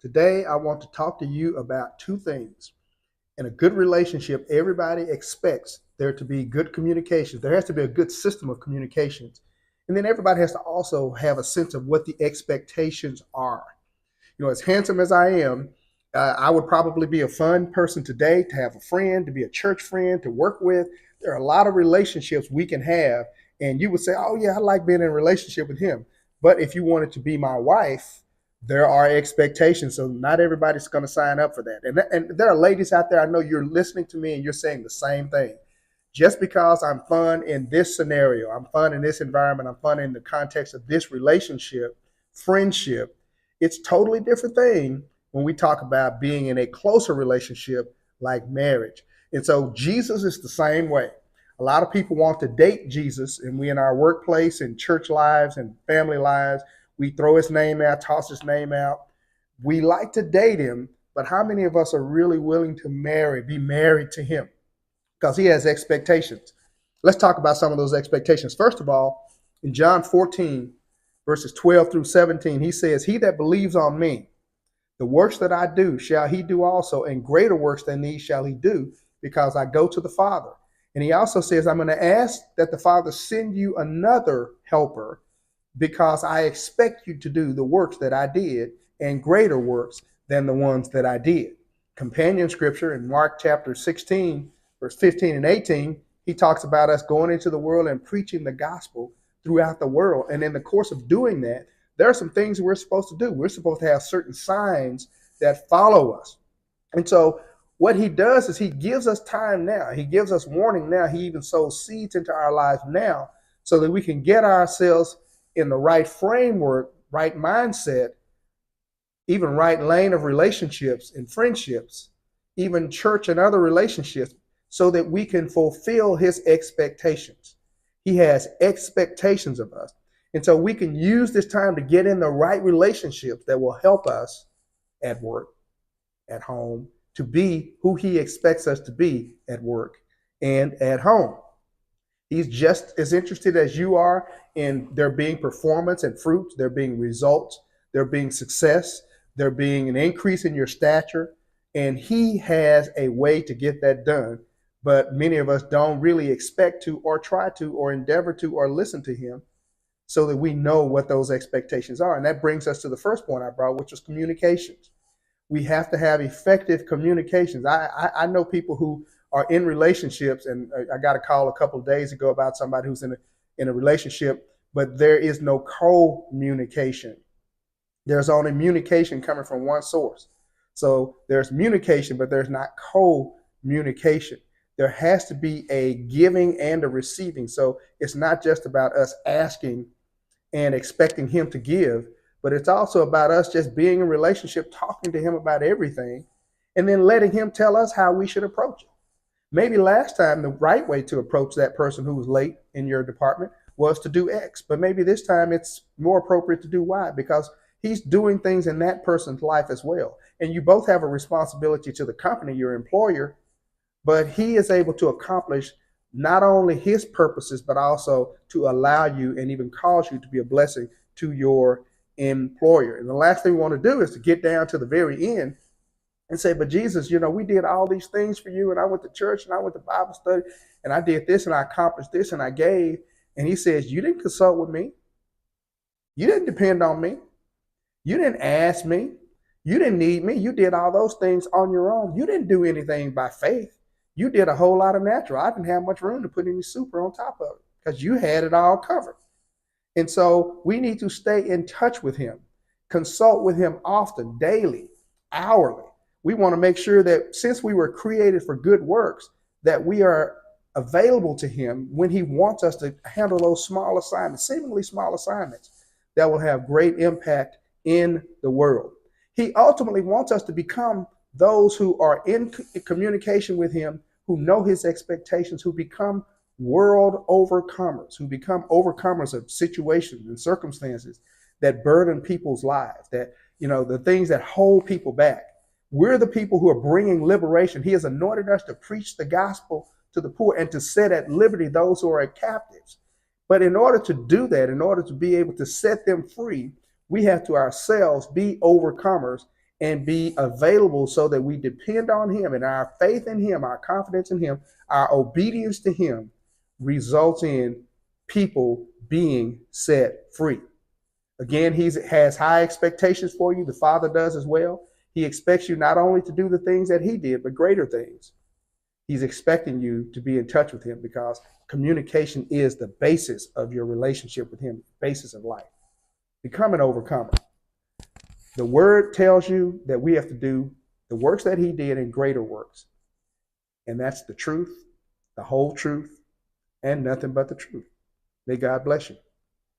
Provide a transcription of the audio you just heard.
Today, I want to talk to you about two things. In a good relationship, everybody expects there to be good communications. There has to be a good system of communications. And then everybody has to also have a sense of what the expectations are. As handsome as I am, I would probably be a fun person today to have a friend, to be a church friend, to work with. There are a lot of relationships we can have. And you would say, oh, yeah, I like being in a relationship with him. But if you wanted to be my wife, there are expectations. So not everybody's going to sign up for that. And there are ladies out there, I know you're listening to me and you're saying the same thing. Just because I'm fun in this scenario, I'm fun in this environment, I'm fun in the context of this relationship, friendship, it's totally different thing when we talk about being in a closer relationship like marriage. And so Jesus is the same way. A lot of people want to date Jesus, and we in our workplace and church lives and family lives, we throw his name out, toss his name out. We like to date him, but how many of us are really willing to be married to him? Because he has expectations. Let's talk about some of those expectations. First of all, in John 14, verses 12 through 17, he says, He that believes on me, the works that I do shall he do also, and greater works than these shall he do, because I go to the Father. And he also says, I'm going to ask that the Father send you another helper, because I expect you to do the works that I did, and greater works than the ones that I did. Companion scripture in Mark chapter 16, verse 15 and 18, he talks about us going into the world and preaching the gospel throughout the world. And in the course of doing that, there are some things we're supposed to do. We're supposed to have certain signs that follow us. And so what he does is he gives us time now. He gives us warning now. He even sows seeds into our lives now so that we can get ourselves in the right framework, right mindset, even right lane of relationships and friendships, even church and other relationships, so that we can fulfill his expectations. He has expectations of us. And so we can use this time to get in the right relationships that will help us at work, at home, to be who he expects us to be at work and at home. He's just as interested as you are in there being performance and fruits, there being results, there being success, there being an increase in your stature. And he has a way to get that done. But many of us don't really expect to, or try to, or endeavor to, or listen to him so that we know what those expectations are. And that brings us to the first point I brought, which was communications. We have to have effective communications. I know people who are in relationships, and I got a call a couple of days ago about somebody who's in a relationship, but there is no communication. There's only communication coming from one source. So there's communication, but there's not communication. There has to be a giving and a receiving. So it's not just about us asking and expecting him to give, but it's also about us just being in relationship, talking to him about everything, and then letting him tell us how we should approach it. Maybe last time the right way to approach that person who was late in your department was to do X, but maybe this time it's more appropriate to do Y, because he's doing things in that person's life as well. And you both have a responsibility to the company, your employer, but he is able to accomplish not only his purposes, but also to allow you and even cause you to be a blessing to your employer. And the last thing we want to do is to get down to the very end and say, but Jesus, we did all these things for you, and I went to church and I went to Bible study and I did this and I accomplished this and I gave. And he says, you didn't consult with me. You didn't depend on me. You didn't ask me. You didn't need me. You did all those things on your own. You didn't do anything by faith. You did a whole lot of natural. I didn't have much room to put any super on top of it because you had it all covered. And so we need to stay in touch with him, consult with him often, daily, hourly. We want to make sure that since we were created for good works, that we are available to him when he wants us to handle those small assignments, seemingly small assignments that will have great impact in the world. He ultimately wants us to become those who are in communication with him, who know his expectations, who become world overcomers, who become overcomers of situations and circumstances that burden people's lives, that, the things that hold people back. We're the people who are bringing liberation. He has anointed us to preach the gospel to the poor and to set at liberty those who are captives. But in order to do that, in order to be able to set them free, We have to ourselves be overcomers and be available so that we depend on him, and our faith in him, our confidence in him, our obedience to him results in people being set free. Again, he has high expectations for you. The Father does as well. He expects you not only to do the things that he did, but greater things. He's expecting you to be in touch with him because communication is the basis of your relationship with him, basis of life. Become an overcomer. The word tells you that we have to do the works that he did and greater works. And that's the truth, the whole truth, and nothing but the truth. May God bless you.